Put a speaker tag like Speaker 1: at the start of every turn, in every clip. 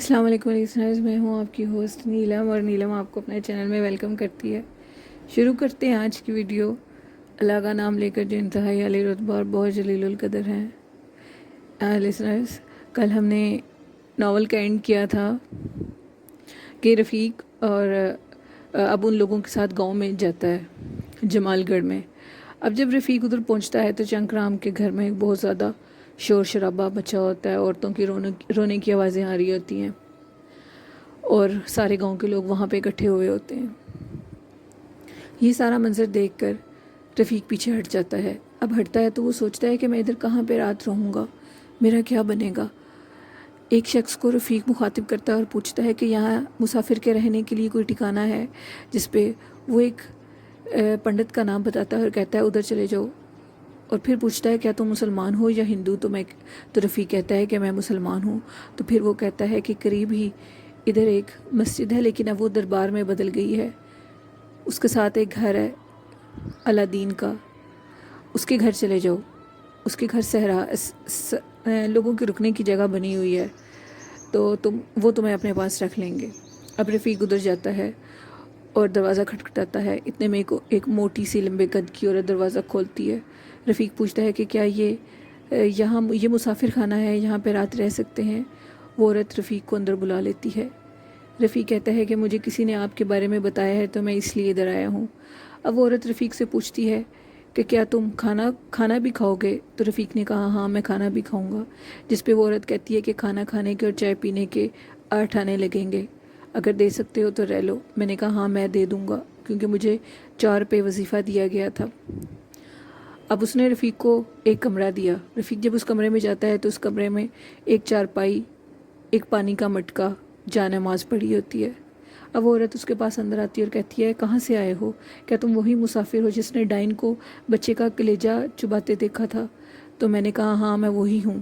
Speaker 1: السلام علیکم لسنرز، میں ہوں آپ کی ہوسٹ نیلم، اور نیلم آپ کو اپنے چینل میں ویلکم کرتی ہے۔ شروع کرتے ہیں آج کی ویڈیو۔ اللہ کا نام لے کر جو انتہائی عالی رتبہ اور بہت جلیل القدر ہیں۔ لسنرز، کل ہم نے ناول کا اینڈ کیا تھا کہ رفیق اور اب ان لوگوں کے ساتھ گاؤں میں جاتا ہے، جمال گڑھ میں۔ اب جب رفیق ادھر پہنچتا ہے تو چنکرام کے گھر میں بہت زیادہ شور شرابہ مچا ہوتا ہے، عورتوں کی رونے کی آوازیں آ رہی ہوتی ہیں اور سارے گاؤں کے لوگ وہاں پہ اکٹھے ہوئے ہوتے ہیں۔ یہ سارا منظر دیکھ کر رفیق پیچھے ہٹ جاتا ہے۔ اب ہٹتا ہے تو وہ سوچتا ہے کہ میں ادھر کہاں پہ رات رہوں گا، میرا کیا بنے گا۔ ایک شخص کو رفیق مخاطب کرتا ہے اور پوچھتا ہے کہ یہاں مسافر کے رہنے کے لیے کوئی ٹھکانہ ہے، جس پہ وہ ایک پنڈت کا نام بتاتا ہے اور کہتا ہے ادھر چلے جاؤ۔ اور پھر پوچھتا ہے کیا تم مسلمان ہو یا ہندو؟ تو رفیق کہتا ہے کہ میں مسلمان ہوں۔ تو پھر وہ کہتا ہے کہ قریب ہی ادھر ایک مسجد ہے، لیکن اب وہ دربار میں بدل گئی ہے، اس کے ساتھ ایک گھر ہے علادین کا، اس کے گھر چلے جاؤ۔ اس کے گھر صحرا لوگوں کے رکنے کی جگہ بنی ہوئی ہے، تو وہ تمہیں اپنے پاس رکھ لیں گے۔ اب رفیق ادھر جاتا ہے اور دروازہ کھٹکھٹاتا ہے۔ اتنے میں ایک موٹی سی لمبے قد کی عورت دروازہ کھولتی ہے۔ رفیق پوچھتا ہے کہ کیا یہ مسافر خانہ ہے، یہاں پہ رات رہ سکتے ہیں؟ وہ عورت رفیق کو اندر بلا لیتی ہے۔ رفیق کہتا ہے کہ مجھے کسی نے آپ کے بارے میں بتایا ہے تو میں اس لیے ادھر آیا ہوں۔ اب وہ عورت رفیق سے پوچھتی ہے کہ کیا تم کھانا بھی کھاؤ گے؟ تو رفیق نے کہا ہاں میں کھانا بھی کھاؤں گا، جس پہ وہ عورت کہتی ہے کہ کھانا کھانے کے اور چائے پینے کے 8 آنے لگیں گے، اگر دے سکتے ہو تو رہ لو۔ میں نے کہا ہاں میں دے دوں گا، کیونکہ مجھے 4 پہ وظیفہ دیا گیا تھا۔ اب اس نے رفیق کو ایک کمرہ دیا۔ رفیق جب اس کمرے میں جاتا ہے تو اس کمرے میں ایک چارپائی، ایک پانی کا مٹکا، جا نماز پڑھی ہوتی ہے۔ اب وہ عورت اس کے پاس اندر آتی ہے اور کہتی ہے کہاں سے آئے ہو؟ کیا تم وہی مسافر ہو جس نے ڈائن کو بچے کا کلیجہ چباتے دیکھا تھا؟ تو میں نے کہا ہاں میں وہی ہوں،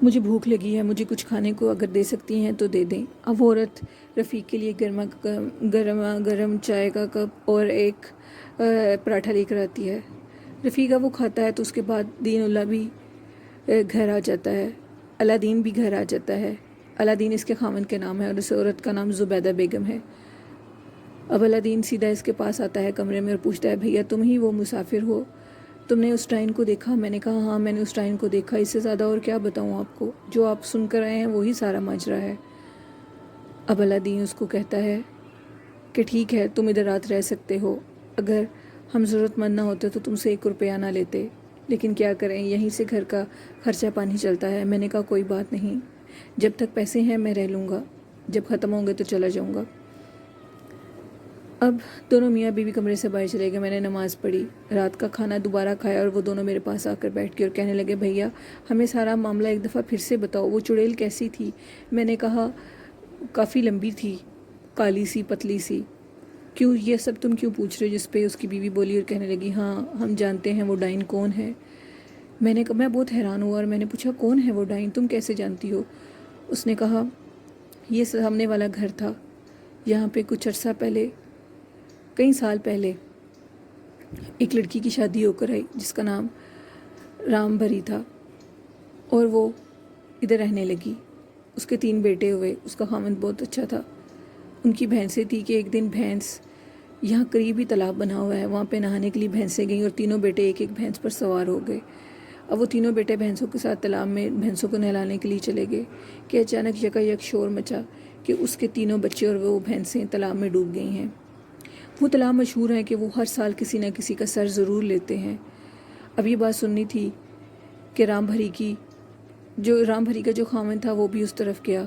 Speaker 1: مجھے بھوک لگی ہے، مجھے کچھ کھانے کو اگر دے سکتی ہیں تو دے دیں۔ اب وہ عورت رفیق کے لیے گرم چائے کا کپ اور ایک پراٹھا لے کر آتی ہے۔ رفیق اب وہ کھاتا ہے تو اس کے بعد دین اللہ بھی گھر آ جاتا ہے، علادین بھی گھر آ جاتا ہے۔ علادین اس کے خاوند کے نام ہے اور اس عورت کا نام زبیدہ بیگم ہے۔ اب علادین سیدھا اس کے پاس آتا ہے کمرے میں اور پوچھتا ہے بھیا تم ہی وہ مسافر ہو؟ تم نے اس ڈائن کو دیکھا؟ میں نے کہا ہاں میں نے اس ڈائن کو دیکھا، اس سے زیادہ اور کیا بتاؤں آپ کو، جو آپ سن کر آئے ہیں وہی سارا ماجرا ہے۔ اب علادین اس کو کہتا ہے کہ ٹھیک ہے تم ادھر رات رہ سکتے ہو، اگر ہم ضرورت مند نہ ہوتے تو تم سے 1 روپیہ نہ لیتے، لیکن کیا کریں یہیں سے گھر کا خرچہ پانی چلتا ہے۔ میں نے کہا کوئی بات نہیں، جب تک پیسے ہیں میں رہ لوں گا، جب ختم ہوں گے تو چلا جاؤں گا۔ اب دونوں میاں بیوی کمرے سے باہر چلے گئے، میں نے نماز پڑھی، رات کا کھانا دوبارہ کھایا اور وہ دونوں میرے پاس آ کر بیٹھ گئے اور کہنے لگے بھیا ہمیں سارا معاملہ ایک دفعہ پھر سے بتاؤ، وہ چڑیل کیسی تھی؟ میں نے کہا کافی لمبی تھی، کالی سی پتلی سی۔ کیوں یہ سب تم کیوں پوچھ رہے ہو؟ جس پہ اس کی بیوی بولی اور کہنے لگی ہاں ہم جانتے ہیں وہ ڈائن کون ہے۔ میں بہت حیران ہوا اور میں نے پوچھا کون ہے وہ ڈائن، تم کیسے جانتی ہو؟ اس نے کہا یہ سامنے والا گھر تھا، یہاں پہ کچھ عرصہ پہلے، کئی سال پہلے ایک لڑکی کی شادی ہو کر آئی جس کا نام رام بھری تھا، اور وہ ادھر رہنے لگی۔ اس کے 3 بیٹے ہوئے، اس کا خاوند بہت اچھا تھا۔ ان کی بھینسیں تھی کہ ایک دن بھینس، یہاں قریب ہی تالاب بنا ہوا ہے، وہاں پہ نہانے کے لیے بھینسیں گئیں اور تینوں بیٹے ایک ایک بھینس پر سوار ہو گئے۔ اب وہ تینوں بیٹے بھینسوں کے ساتھ تالاب میں بھینسوں کو نہلانے کے لیے چلے گئے کہ اچانک یکایک شور مچا کہ اس کے تینوں بچے اور وہ بھینسیں تالاب میں ڈوب گئی ہیں۔ وہ تالاب مشہور ہے کہ وہ ہر سال کسی نہ کسی کا سر ضرور لیتے ہیں۔ اب یہ بات سننی تھی کہ رام بھری کا جو خاوند تھا وہ بھی اس طرف گیا۔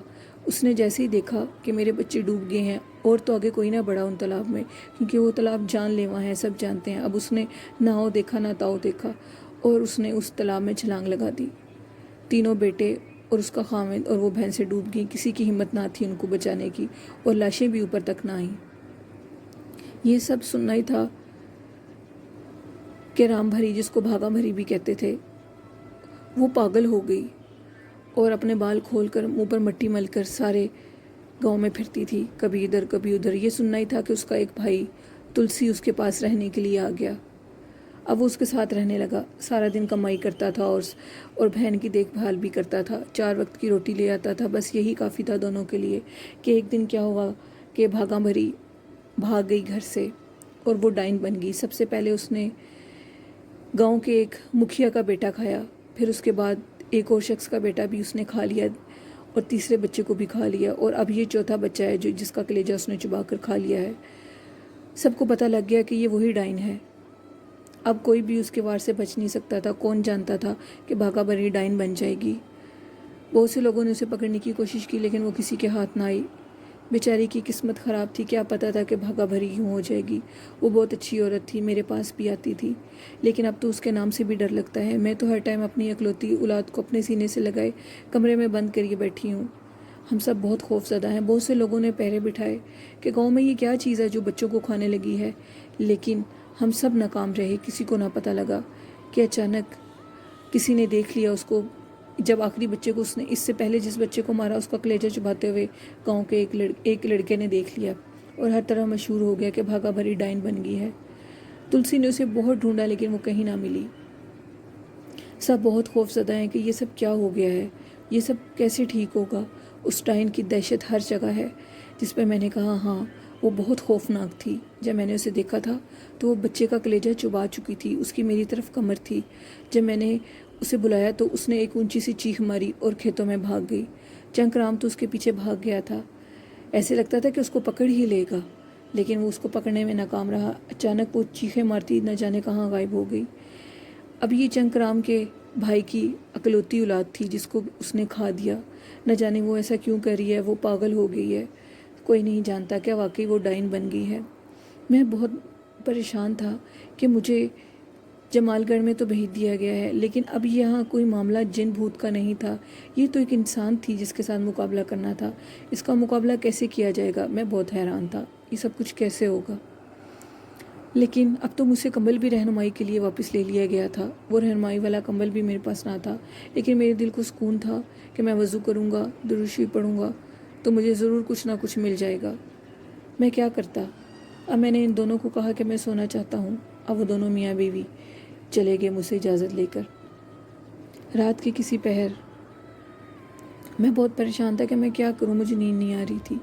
Speaker 1: اس نے جیسے ہی دیکھا کہ میرے بچے ڈوب گئے ہیں اور تو آگے کوئی نہ بڑھا ان تالاب میں، کیونکہ وہ تالاب جان لیوا ہے، سب جانتے ہیں۔ اب اس نے نہ آؤ دیکھا نہ تاؤ دیکھا اور اس نے اس تالاب میں چھلانگ لگا دی۔ تینوں بیٹے اور اس کا خاوند اور وہ بھینسیں ڈوب گئیں، کسی کی ہمت نہ تھی ان کو بچانے کی، اور لاشیں بھی اوپر تک نہ آئیں۔ یہ سب سننا ہی تھا کہ رام بھری، جس کو بھاگا بھری بھی کہتے تھے، وہ پاگل ہو گئی اور اپنے بال کھول کر منہ پر مٹی مل کر سارے گاؤں میں پھرتی تھی، کبھی ادھر کبھی ادھر۔ یہ سننا ہی تھا کہ اس کا ایک بھائی تلسی اس کے پاس رہنے کے لیے آ گیا۔ اب وہ اس کے ساتھ رہنے لگا، سارا دن کمائی کرتا تھا اور بہن کی دیکھ بھال بھی کرتا تھا، 4 وقت کی روٹی لے آتا تھا، بس یہی کافی تھا دونوں کے لیے کہ ایک دن کیا ہوا کہ بھاگ گئی گھر سے اور وہ ڈائن بن گئی۔ سب سے پہلے اس نے گاؤں کے ایک مکھیا کا بیٹا کھایا، پھر اس کے بعد ایک اور شخص کا بیٹا بھی اس نے کھا لیا اور تیسرے بچے کو بھی کھا لیا، اور اب یہ چوتھا بچہ ہے جس کا کلیجہ اس نے چبا کر کھا لیا ہے۔ سب کو پتہ لگ گیا کہ یہ وہی ڈائن ہے۔ اب کوئی بھی اس کے وار سے بچ نہیں سکتا تھا، کون جانتا تھا کہ بھاگا بری ڈائن بن جائے گی۔ بہت سے لوگوں نے اسے پکڑنے کی کوشش کی لیکن وہ کسی کے ہاتھ نہ آئی۔ بیچاری کی قسمت خراب تھی، کیا پتہ تھا کہ بھاگا بھری یوں ہو جائے گی۔ وہ بہت اچھی عورت تھی، میرے پاس بھی آتی تھی، لیکن اب تو اس کے نام سے بھی ڈر لگتا ہے۔ میں تو ہر ٹائم اپنی اکلوتی اولاد کو اپنے سینے سے لگائے کمرے میں بند کریے بیٹھی ہوں۔ ہم سب بہت خوف زدہ ہیں۔ بہت سے لوگوں نے پہرے بٹھائے کہ گاؤں میں یہ کیا چیز ہے جو بچوں کو کھانے لگی ہے، لیکن ہم سب ناکام رہے۔ کسی کو نہ پتہ لگا کہ اچانک کسی نے دیکھ لیا اس کو، جب آخری بچے کو اس نے اس سے پہلے جس بچے کو مارا اس کا کلیجہ چباتے ہوئے گاؤں کے ایک لڑکے نے دیکھ لیا اور ہر طرح مشہور ہو گیا کہ بھاگا بھری ڈائن بن گئی ہے۔ تلسی نے اسے بہت ڈھونڈا لیکن وہ کہیں نہ ملی۔ سب بہت خوف زدہ ہیں کہ یہ سب کیا ہو گیا ہے، یہ سب کیسے ٹھیک ہوگا۔ اس ڈائن کی دہشت ہر جگہ ہے، جس پہ میں نے کہا ہاں وہ بہت خوفناک تھی۔ جب میں نے اسے دیکھا تھا تو وہ بچے کا کلیجہ چبا چکی تھی، اس کی میری طرف کمر تھی۔ جب میں نے اسے بلایا تو اس نے ایک اونچی سی چیخ ماری اور کھیتوں میں بھاگ گئی۔ چنک رام تو اس کے پیچھے بھاگ گیا تھا، ایسے لگتا تھا کہ اس کو پکڑ ہی لے گا، لیکن وہ اس کو پکڑنے میں ناکام رہا۔ اچانک وہ چیخیں مارتی نہ جانے کہاں غائب ہو گئی۔ اب یہ چنک رام کے بھائی کی اکلوتی اولاد تھی جس کو اس نے کھا دیا۔ نہ جانے وہ ایسا کیوں کر رہی ہے، وہ پاگل ہو گئی ہے، کوئی نہیں جانتا کہ واقعی وہ ڈائن بن گئی ہے۔ میں بہت پریشان تھا کہ مجھے جمال گڑھ میں تو بھیج دیا گیا ہے، لیکن اب یہاں کوئی معاملہ جن بھوت کا نہیں تھا، یہ تو ایک انسان تھی جس کے ساتھ مقابلہ کرنا تھا۔ اس کا مقابلہ کیسے کیا جائے گا؟ میں بہت حیران تھا، یہ سب کچھ کیسے ہوگا۔ لیکن اب تو مجھ سے کمبل بھی رہنمائی کے لیے واپس لے لیا گیا تھا۔ وہ رہنمائی والا کمبل بھی میرے پاس نہ تھا، لیکن میرے دل کو سکون تھا کہ میں وضو کروں گا، درود شریف پڑھوں گا تو مجھے ضرور کچھ نہ کچھ مل جائے گا۔ میں کیا کرتا؟ اب میں نے ان دونوں کو کہا کہ میں سونا چاہتا ہوں۔ اب وہ دونوں میاں بیوی چلے گئے مجھ سے اجازت لے کر۔ رات کے کسی پہر میں بہت پریشان تھا کہ میں کیا کروں، مجھے نیند نہیں آ رہی تھی۔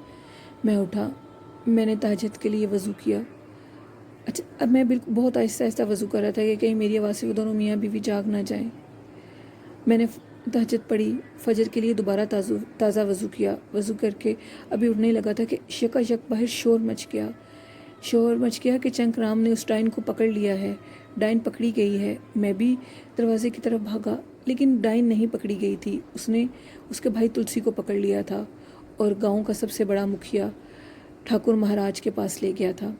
Speaker 1: میں اٹھا، میں نے تہجد کے لیے وضو کیا۔ اچھا، اب میں بالکل بہت آہستہ آہستہ وضو کر رہا تھا کہ کہیں میری آواز سے وہ دونوں میاں بیوی جاگ نہ جائیں۔ میں نے تہجد پڑھی، فجر کے لیے دوبارہ تازہ وضو کیا۔ وضو کر کے ابھی اٹھنے لگا تھا کہ یکایک باہر شور مچ گیا کہ چنک رام نے اس ڈائن کو پکڑ لیا ہے، ڈائن پکڑی گئی ہے۔ میں بھی دروازے کی طرف بھاگا، لیکن ڈائن نہیں پکڑی گئی تھی، اس نے اس کے بھائی تلسی کو پکڑ لیا تھا اور گاؤں کا سب سے بڑا مکھیا ٹھاکر مہاراج کے پاس لے گیا تھا۔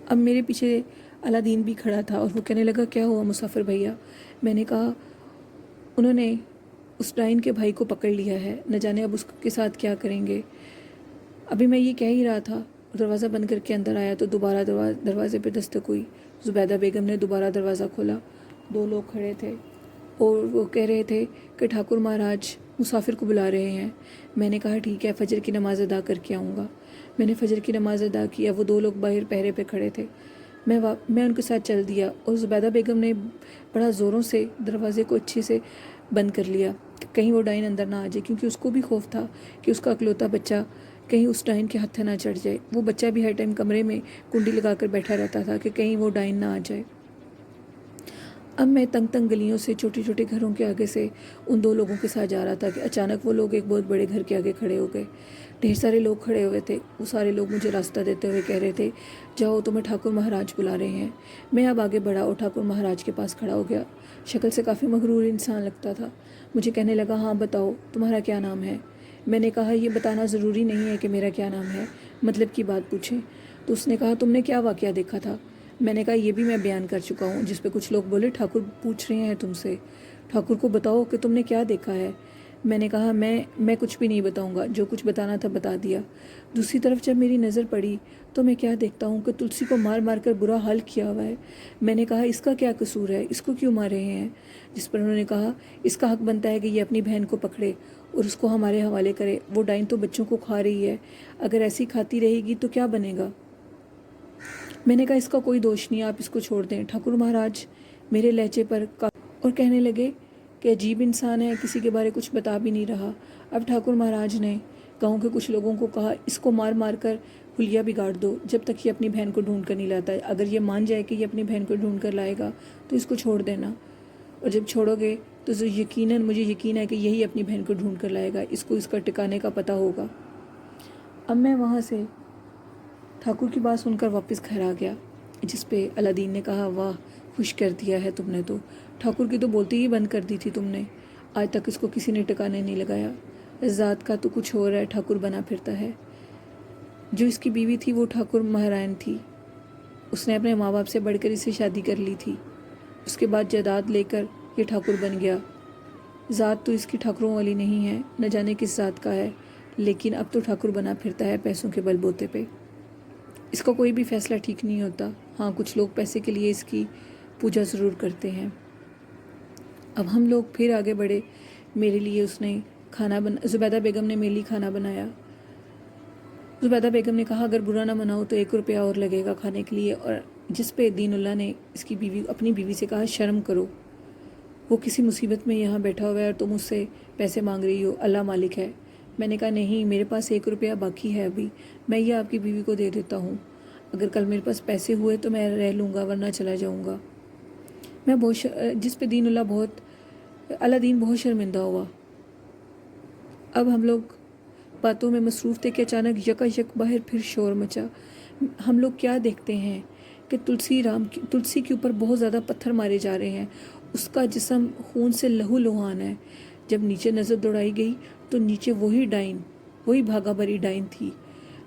Speaker 1: اب میرے پیچھے علادین بھی کھڑا تھا اور وہ کہنے لگا کیا ہوا مسافر بھیا؟ میں نے کہا انہوں نے اس ڈائن کے بھائی کو پکڑ لیا ہے، نہ جانے اب اس کے ساتھ کیا کریں گے۔ ابھی میں یہ کہہ ہی رہا تھا، دروازہ بند کر کے اندر آیا تو دوبارہ دروازے پہ دستک ہوئی۔ زبیدہ بیگم نے دوبارہ دروازہ کھولا، 2 لوگ کھڑے تھے اور وہ کہہ رہے تھے کہ ٹھاکر مہاراج مسافر کو بلا رہے ہیں۔ میں نے کہا ٹھیک ہے، فجر کی نماز ادا کر کے آؤں گا۔ میں نے فجر کی نماز ادا کیا، وہ 2 لوگ باہر پہرے پہ کھڑے تھے، میں ان کے ساتھ چل دیا اور زبیدہ بیگم نے بڑا زوروں سے دروازے کو اچھے سے بند کر لیا کہ کہیں وہ ڈائن اندر نہ آ جائے، کیونکہ اس کو بھی خوف تھا کہ اس کا اکلوتا بچہ کہیں اس ڈائن کے ہتھے نہ چڑھ جائے۔ وہ بچہ بھی ہر ٹائم کمرے میں کنڈی لگا کر بیٹھا رہتا تھا کہ کہیں وہ ڈائن نہ آ جائے۔ اب میں تنگ گلیوں سے، چھوٹے چھوٹے گھروں کے آگے سے ان 2 لوگوں کے ساتھ جا رہا تھا کہ اچانک وہ لوگ ایک بہت بڑے گھر کے آگے کھڑے ہو گئے۔ ڈھیر سارے لوگ کھڑے ہوئے تھے، وہ سارے لوگ مجھے راستہ دیتے ہوئے کہہ رہے تھے جاؤ تمہیں ٹھاکر مہاراج بلا رہے ہیں۔ میں اب آگے بڑھا اور ٹھاکر مہاراج کے پاس کھڑا ہو گیا۔ شکل سے کافی مغرور انسان لگتا تھا۔ مجھے کہنے لگا ہاں بتاؤ تمہارا کیا نام ہے؟ میں نے کہا یہ بتانا ضروری نہیں ہے کہ میرا کیا نام ہے، مطلب کی بات پوچھیں۔ تو اس نے کہا تم نے کیا واقعہ دیکھا تھا؟ میں نے کہا یہ بھی میں بیان کر چکا ہوں، جس پہ کچھ لوگ بولے ٹھاکر پوچھ رہے ہیں تم سے، ٹھاکر کو بتاؤ کہ تم نے کیا دیکھا ہے۔ میں نے کہا میں کچھ بھی نہیں بتاؤں گا، جو کچھ بتانا تھا بتا دیا۔ دوسری طرف جب میری نظر پڑی تو میں کیا دیکھتا ہوں کہ تلسی کو مار مار کر برا حال کیا ہوا ہے۔ میں نے کہا اس کا کیا قصور ہے، اس کو کیوں مار رہے ہیں؟ جس پر انہوں نے کہا اس کا حق بنتا ہے کہ یہ اپنی بہن کو پکڑے اور اس کو ہمارے حوالے کرے، وہ ڈائن تو بچوں کو کھا رہی ہے، اگر ایسی کھاتی رہے گی تو کیا بنے گا۔ میں نے کہا اس کا کوئی دوش نہیں, آپ اس کو چھوڑ دیں. ٹھاکر مہاراج میرے لہجے پر اور کہنے لگے کہ عجیب انسان ہے, کسی کے بارے کچھ بتا بھی نہیں رہا. اب ٹھاکر مہاراج نے گاؤں کے کچھ لوگوں کو کہا اس کو مار مار کر حلیہ بگاڑ دو جب تک یہ اپنی بہن کو ڈھونڈ کر نہیں لاتا ہے. اگر یہ مان جائے کہ یہ اپنی بہن کو ڈھونڈ کر لائے گا تو اس کو چھوڑ دینا, اور جب چھوڑو گے تو مجھے یقین ہے کہ یہی اپنی بہن کو ڈھونڈ کر لائے گا, اس کو اس کا ٹکانے کا پتہ ہوگا. اب میں وہاں سے ٹھاکر کی بات سن کر واپس گھر آ گیا, جس پہ الادین نے کہا واہ خوش کر دیا ہے تم نے, تو ٹھاکر کی تو بولتی ہی بند کر دی تھی تم نے, آج تک اس کو کسی نے ٹکانے نہیں لگایا. اس ذات کا تو کچھ اور ہے, ٹھاکر بنا پھرتا ہے. جو اس کی بیوی تھی وہ ٹھاکر مہرائن تھی, اس نے اپنے ماں باپ سے بڑھ کر اسے شادی کر لی تھی. اس کے بعد جائیداد لے کر یہ ٹھاکر بن گیا. ذات تو اس کی ٹھاکروں والی نہیں ہے, نہ جانے کس ذات کا ہے, لیکن اب تو ٹھاکر بنا پھرتا ہے پیسوں کے بل بوتے پہ. اس کا کوئی بھی فیصلہ ٹھیک نہیں ہوتا. ہاں کچھ لوگ پیسے کے لیے اس کی پوجا ضرور کرتے ہیں. اب ہم لوگ پھر آگے بڑھے. میرے لیے اس نے زبیدہ بیگم نے میرے لیے کھانا بنایا. زبیدہ بیگم نے کہا اگر برا نہ مناؤ تو 1 روپیہ اور لگے گا کھانے کے لیے. اور جس پہ دین اللہ نے اپنی بیوی سے کہا شرم کرو, وہ کسی مصیبت میں یہاں بیٹھا ہوا ہے اور تم اس سے پیسے مانگ رہی ہو, اللہ مالک ہے. میں نے کہا نہیں, میرے پاس 1 روپیہ باقی ہے ابھی, میں یہ آپ کی بیوی کو دے دیتا ہوں. اگر کل میرے پاس پیسے ہوئے تو میں رہ لوں گا, ورنہ چلا جاؤں گا. جس پہ الادین بہت شرمندہ ہوا. اب ہم لوگ باتوں میں مصروف تھے کہ اچانک یک باہر پھر شور مچا. ہم لوگ کیا دیکھتے ہیں کہ تلسی کے اوپر بہت زیادہ پتھر مارے جا رہے ہیں. اس کا جسم خون سے لہو لہان ہے. جب نیچے نظر دوڑائی گئی تو نیچے وہی بھاگا بری ڈائن تھی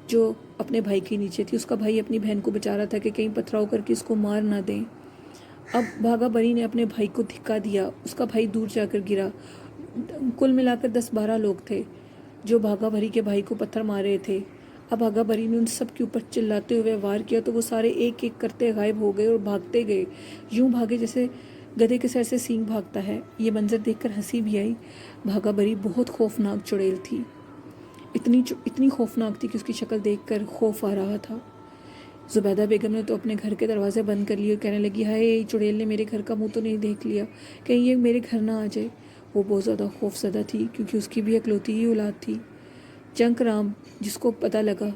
Speaker 1: جو اپنے بھائی کے نیچے تھی. اس کا بھائی اپنی بہن کو بچا رہا تھا کہ کہیں پتھراؤ کر کے اس کو مار نہ دیں. اب بھاگا بری نے اپنے بھائی کو دھکا دیا, اس کا بھائی دور جا کر گرا. کل ملا کر 10-12 لوگ تھے جو بھاگا بری کے بھائی کو پتھر مار رہے تھے. اب بھاگا بری نے ان سب کے اوپر چلاتے ہوئے وار کیا تو وہ سارے ایک ایک کرتے غائب ہو گئے اور بھاگتے گئے. یوں بھاگے جیسے گدھے کے سر سے سینگ بھاگتا ہے. یہ منظر دیکھ کر ہنسی بھی آئی. بھاگا بری بہت خوفناک چڑیل تھی, اتنی خوفناک تھی کہ اس کی شکل دیکھ کر خوف آ رہا تھا. زبیدہ بیگم نے تو اپنے گھر کے دروازے بند کر لیے اور کہنے لگی ہائے چڑیل نے میرے گھر کا منہ تو نہیں دیکھ لیا, کہیں یہ میرے گھر نہ آ جائے. وہ بہت زیادہ خوف زدہ تھی کیونکہ اس کی بھی اکلوتی ہی اولاد تھی. چنک رام جس کو پتہ لگا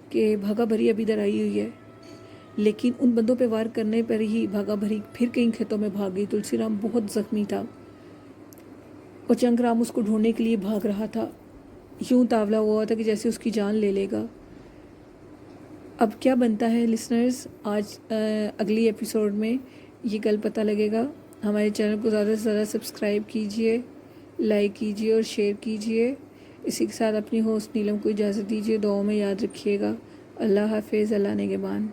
Speaker 1: کہ بھاگا بھری اب ادھر آئی ہوئی ہے, لیکن ان بندوں پہ وار کرنے پر ہی بھاگا بھری پھر کہیں کھیتوں میں بھاگ گئی. تلسی رام بہت زخمی تھا اور چنک رام اس کو ڈھونڈنے کے لیے بھاگ رہا تھا. یوں تاولا ہوا تھا کہ جیسے اس کی جان لے لے گا. اب کیا بنتا ہے لسنرز, آج اگلی ایپیسوڈ میں یہ کل پتہ لگے گا. ہمارے چینل کو زیادہ سے زیادہ سبسکرائب کیجئے, لائک کیجئے اور شیئر کیجئے. اسی کے ساتھ اپنی ہوسٹ نیلم کو اجازت دیجئے. دعاؤں میں یاد رکھیے گا. اللہ حافظ. اللہ نگہبان.